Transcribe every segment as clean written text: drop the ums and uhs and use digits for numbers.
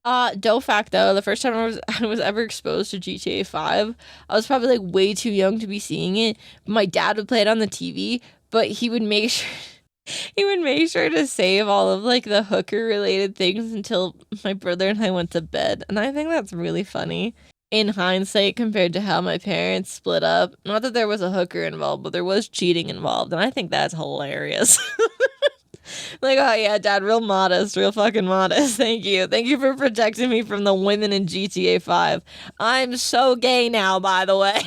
Doe fact though, the first time I was ever exposed to GTA 5, I was probably like way too young to be seeing it. My dad would play it on the TV, but he would make sure he would make sure to save all of like the hooker related things until my brother and I went to bed. And I think that's really funny in hindsight compared to how my parents split up. Not that there was a hooker involved, but there was cheating involved, and I think that's hilarious. Like, oh yeah, dad, real modest, real fucking modest. Thank you. Thank you for protecting me from the women in GTA 5. I'm so gay now, by the way.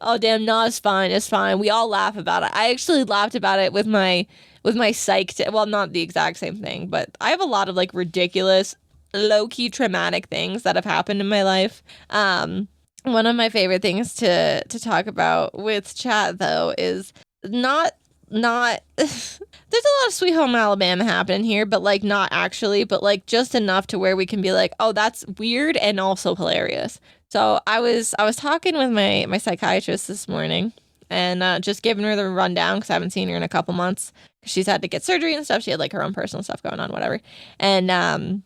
Oh damn, no, it's fine. It's fine. We all laugh about it. I actually laughed about it with my well, not the exact same thing, but I have a lot of like ridiculous, low-key traumatic things that have happened in my life. One of my favorite things to talk about with chat though is not there's a lot of Sweet Home Alabama happening here, but like not actually, but like just enough to where we can be like, oh, that's weird and also hilarious. So I was talking with my psychiatrist this morning and just giving her the rundown because I haven't seen her in a couple months because she's had to get surgery and stuff. She had like her own personal stuff going on, whatever. And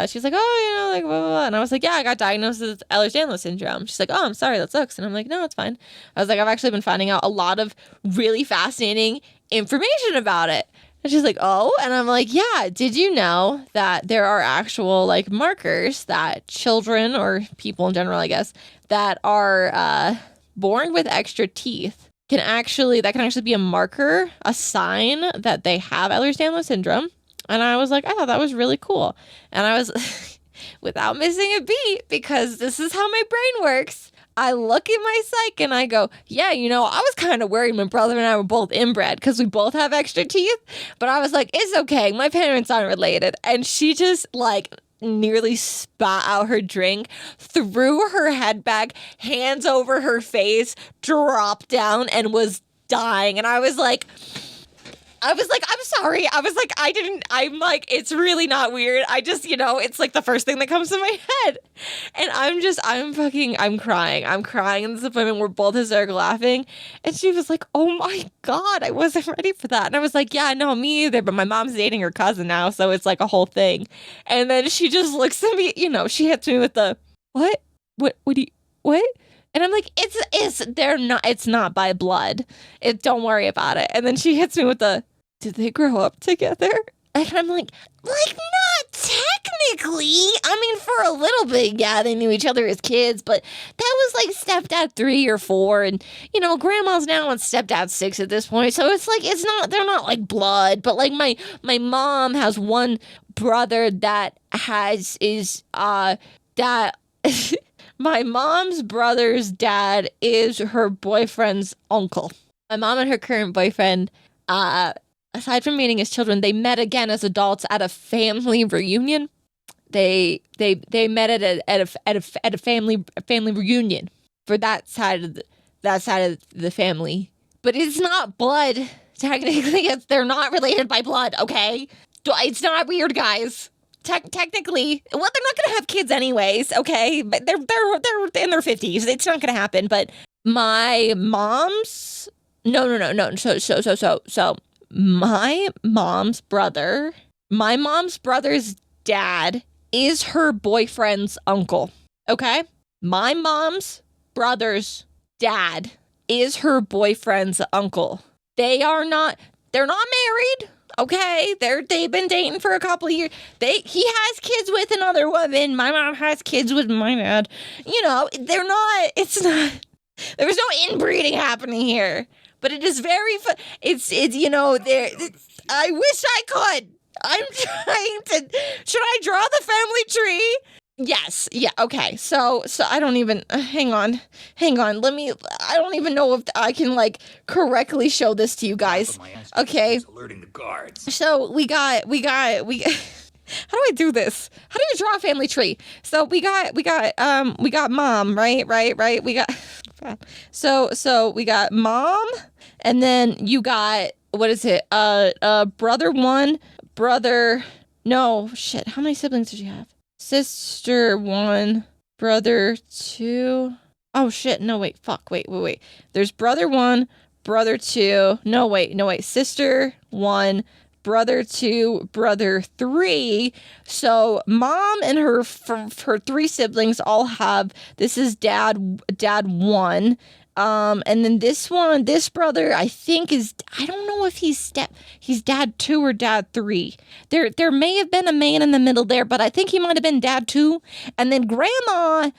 she's like, oh, you know, like blah, blah, blah. And I was like, yeah, I got diagnosed with Ehlers-Danlos syndrome. She's like, oh, I'm sorry, that sucks. And I'm like, no, it's fine. I was like, I've actually been finding out a lot of really fascinating information about it. And she's like, oh, and I'm like, yeah, did you know that there are actual like markers that children or people in general, I guess, that are born with extra teeth can actually be a marker, a sign that they have Ehlers-Danlos syndrome. And I was like, I thought that was really cool. And I was, without missing a beat, because this is how my brain works, I look at my psych and I go, yeah, you know, I was kind of worried my brother and I were both inbred because we both have extra teeth. But I was like, it's okay. My parents aren't related. And she just like nearly spat out her drink, threw her head back, hands over her face, dropped down and was dying. And I was like, I'm sorry. I'm like, it's really not weird. I just, you know, it's like the first thing that comes to my head. And I'm crying in this appointment. We're both hysterical laughing. And she was like, oh my God, I wasn't ready for that. And I was like, yeah, no, me either. But my mom's dating her cousin now. So it's like a whole thing. And then she just looks at me, you know, she hits me with the, what? What? And I'm like, it's not by blood. Don't worry about it. And then she hits me with the, did they grow up together? And I'm like, not technically. I mean, for a little bit, yeah, they knew each other as kids, but that was like stepdad 3 or 4. And, you know, grandma's now on stepdad 6 at this point. So it's like, they're not like blood, but like my mom has one brother that my mom's brother's dad is her boyfriend's uncle. My mom and her current boyfriend, aside from meeting as children, they met again as adults at a family reunion. They met at a family reunion for that side of the family. But it's not blood. Technically, they're not related by blood. Okay, it's not weird, guys. Technically, well, they're not gonna have kids anyways, okay? But they're in their 50s. It's not gonna happen. But my mom's no. So my mom's brother's dad is her boyfriend's uncle. Okay, my mom's brother's dad is her boyfriend's uncle. They're not married. Okay, they've been dating for a couple of years. He has kids with another woman. My mom has kids with my dad. You know, it's not, there's no inbreeding happening here. But it is very fun. It's you know, I wish I could. I'm trying to, should I draw the family tree? Yes. Yeah. Okay. So I don't even, hang on. I don't even know if I can like correctly show this to you guys. Okay. Alerting the guards. So we got, how do I do this? How do you draw a family tree? So we got mom, right? We got, so we got mom, and then you got, what is it? Brother 1, no, shit. How many siblings did you have? Sister 1, brother 2. Oh shit, no wait, fuck, wait. There's brother 1, brother 2. No wait. Sister 1, brother 2, brother 3. So mom and her 3 siblings all have, this is dad 1. And then this brother, I think I don't know if he's dad 2 or dad 3. There may have been a man in the middle there, but I think he might have been dad 2. And then grandma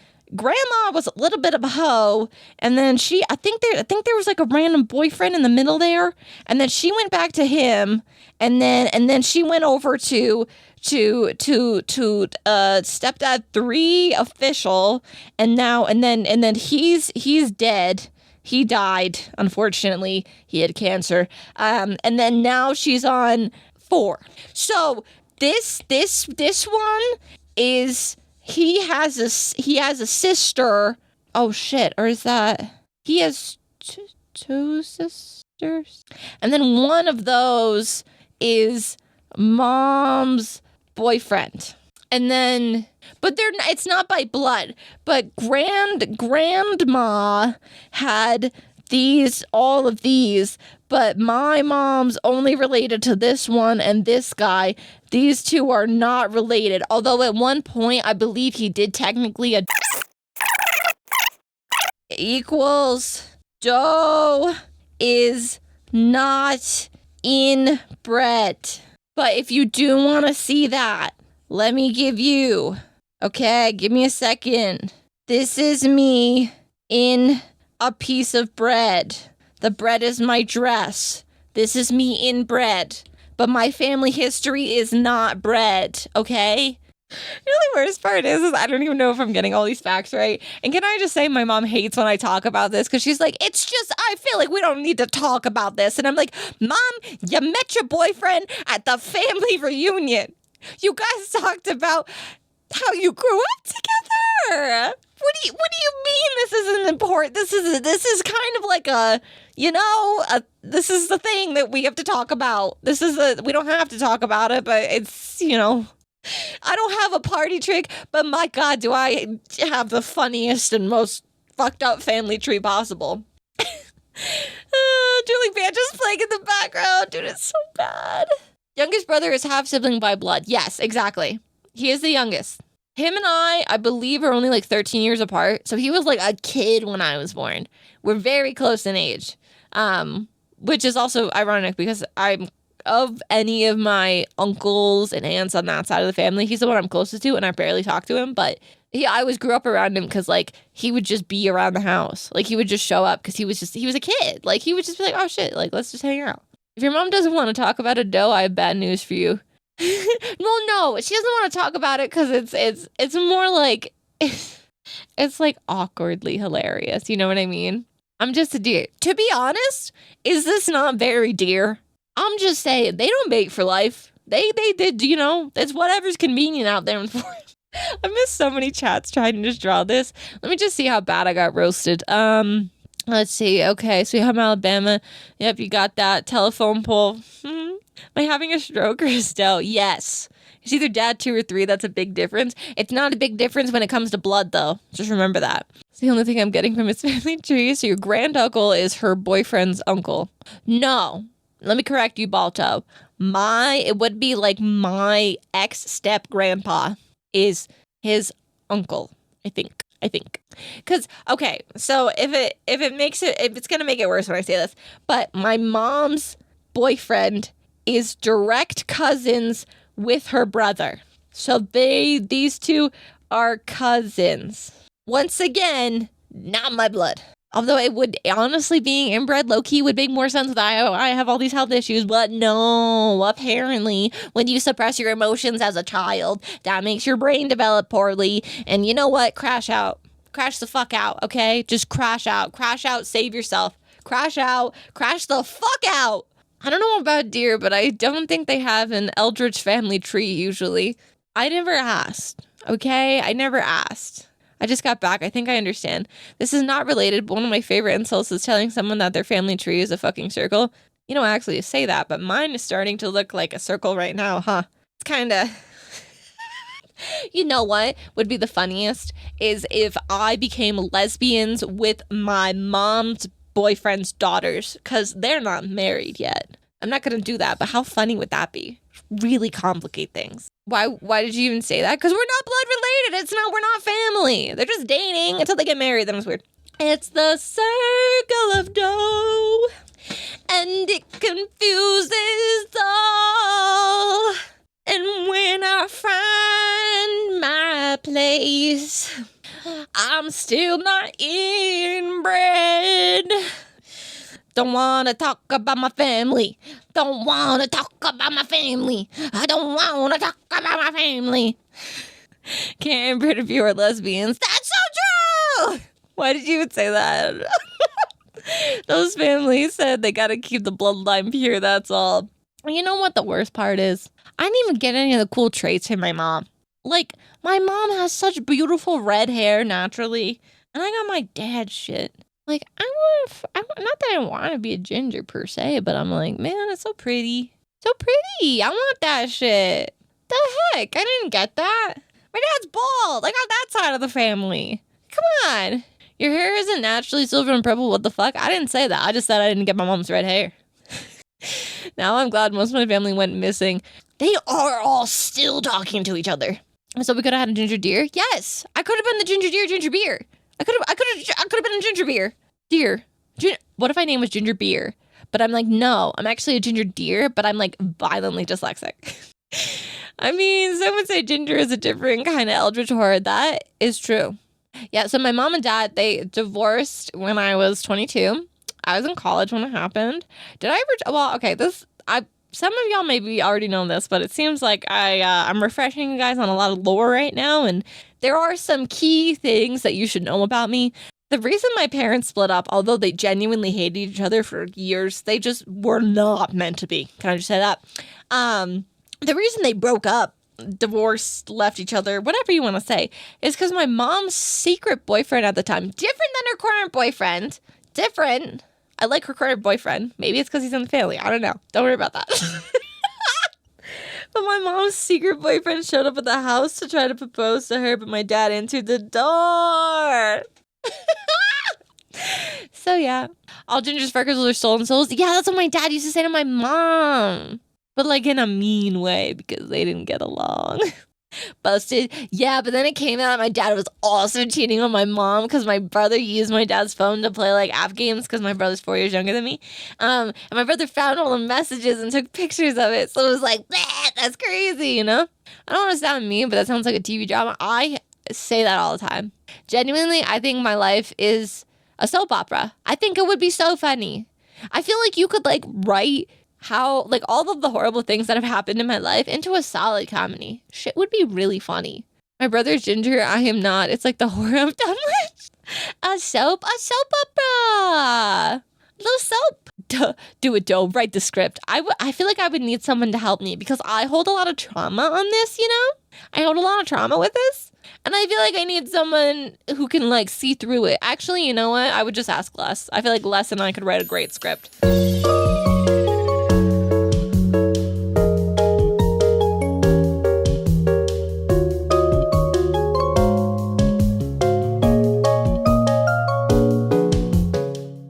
was a little bit of a hoe, and then I think there was like a random boyfriend in the middle there, and then she went back to him, and then she went over to stepdad 3 official, and then he's dead. He died, unfortunately. He had cancer. And then now she's on 4. So this one is, he has a sister. Oh shit, or is that, he has 2 sisters? And then one of those is mom's boyfriend. And then, but it's not by blood, but grandma had all of these, but my mom's only related to this one and this guy. These 2 are not related, although at one point I believe he did technically equals Doe is not inbred. But if you do want to see that, let me give you, okay, give me a second. This is me in a piece of bread. The bread is my dress. This is me inbred. But my family history is not bred, okay? You know, the worst part is I don't even know if I'm getting all these facts right. And can I just say my mom hates when I talk about this, because she's like, it's just, I feel like we don't need to talk about this. And I'm like, Mom, you met your boyfriend at the family reunion. You guys talked about how you grew up together. What do you mean this isn't important? This is kind of like this is the thing that we have to talk about. We don't have to talk about it, but it's, I don't have a party trick, but my God, do I have the funniest and most fucked up family tree possible. Julie Banjo's playing in the background. Dude, it's so bad. Youngest brother is half sibling by blood. Yes, exactly. He is the youngest. Him and I believe, are only like 13 years apart. So he was like a kid when I was born. We're very close in age, which is also ironic because I'm, of any of my uncles and aunts on that side of the family, he's the one I'm closest to, and I barely talk to him. But I always grew up around him because like he would just be around the house. Like he would just show up because he was a kid. Like he would just be like, oh shit, like let's just hang out. If your mom doesn't want to talk about a doe, I have bad news for you. Well, no, she doesn't want to talk about it because it's more like it's like awkwardly hilarious. You know what I mean? I'm just a deer. To be honest, is this not very deer? I'm just saying, they don't mate for life. They did, it's whatever's convenient out there. I missed so many chats trying to just draw this. Let me just see how bad I got roasted. Let's see. Okay, so you have Alabama. Yep, you got that. Telephone pole. Am I having a stroke or a Estelle? Yes. It's either dad 2 or 3. That's a big difference. It's not a big difference when it comes to blood, though. Just remember that. It's the only thing I'm getting from his family tree. So your granduncle is her boyfriend's uncle. No. Let me correct you, Balto. It would be like my ex-step-grandpa is his uncle, I think. Because, okay, so if it's going to make it worse when I say this, but my mom's boyfriend is direct cousins with her brother. So these 2 are cousins. Once again, not my blood. Although it would, honestly, being inbred low-key would make more sense with I have all these health issues. But no, apparently, when you suppress your emotions as a child, that makes your brain develop poorly. And you know what? Crash out. Crash the fuck out, okay? Just crash out. Crash out, save yourself. Crash out. Crash the fuck out. I don't know about deer, but I don't think they have an Eldritch family tree usually. I never asked, okay? I never asked. I just got back. I think I understand. This is not related, but one of my favorite insults is telling someone that their family tree is a fucking circle. You don't actually say that, but mine is starting to look like a circle right now, huh? It's kind of... You know what would be the funniest is if I became lesbians with my mom's boyfriend's daughters, because they're not married yet. I'm not going to do that, but how funny would that be? Really complicate things. Why did you even say that? Because we're not blood related. We're not family. They're just dating until they get married. Then it's weird. It's the circle of dough, and it confuses all. And when I find my place, I'm still not inbred. Don't want to talk about my family. Don't want to talk about my family. I don't want to talk about my family. Can't inbred if you are lesbians. That's so true! Why did you even say that? Those families said they got to keep the bloodline pure, that's all. You know what the worst part is? I didn't even get any of the cool traits from my mom. Like, my mom has such beautiful red hair naturally, and I got my dad's shit. Like, not that I want to be a ginger per se, but I'm like, man, it's so pretty. So pretty. I want that shit. The heck? I didn't get that. My dad's bald. I got that side of the family. Come on. Your hair isn't naturally silver and purple. What the fuck? I didn't say that. I just said I didn't get my mom's red hair. Now I'm glad most of my family went missing. They are all still talking to each other. So we could have had a ginger deer? Yes. I could have been the ginger deer, ginger beer. I could have been a ginger beer. Deer. What if my name was Ginger Beer? But I'm like, no, I'm actually a ginger deer, but I'm like violently dyslexic. I mean, some would say ginger is a different kind of eldritch horror. That is true. Yeah, so my mom and dad, they divorced when I was 22. I was in college when it happened. Did I ever... Well, okay, some of y'all maybe already know this, but it seems like I'm refreshing you guys on a lot of lore right now, and there are some key things that you should know about me. The reason my parents split up, although they genuinely hated each other for years, they just were not meant to be. Can I just say that? The reason they broke up, divorced, left each other, whatever you want to say, is because my mom's secret boyfriend at the time, different than her current boyfriend, different. I like her current boyfriend. Maybe it's because he's in the family. I don't know. Don't worry about that. But my mom's secret boyfriend showed up at the house to try to propose to her, but my dad answered the door. So yeah, all gingers, freckles are stolen souls. Yeah, that's what my dad used to say to my mom, but like in a mean way because they didn't get along. Busted. Yeah, but then it came out my dad was also cheating on my mom because my brother used my dad's phone to play like app games because my brother's 4 years younger than me. And my brother found all the messages and took pictures of it. So it was like, that's crazy, you know? I don't want to sound mean, but that sounds like a TV drama. I say that all the time. Genuinely, I think my life is a soap opera. I think it would be so funny. I feel like you could like write how like all of the horrible things that have happened in my life into a solid comedy. Shit would be really funny. My brother's ginger, I am not. It's like the horror of Dunwich. A soap opera. Little soap. Duh, do it, Doe. Write the script. I feel like I would need someone to help me because I hold a lot of trauma on this, you know? I hold a lot of trauma with this. And I feel like I need someone who can like see through it. Actually, you know what? I would just ask Les. I feel like Les and I could write a great script.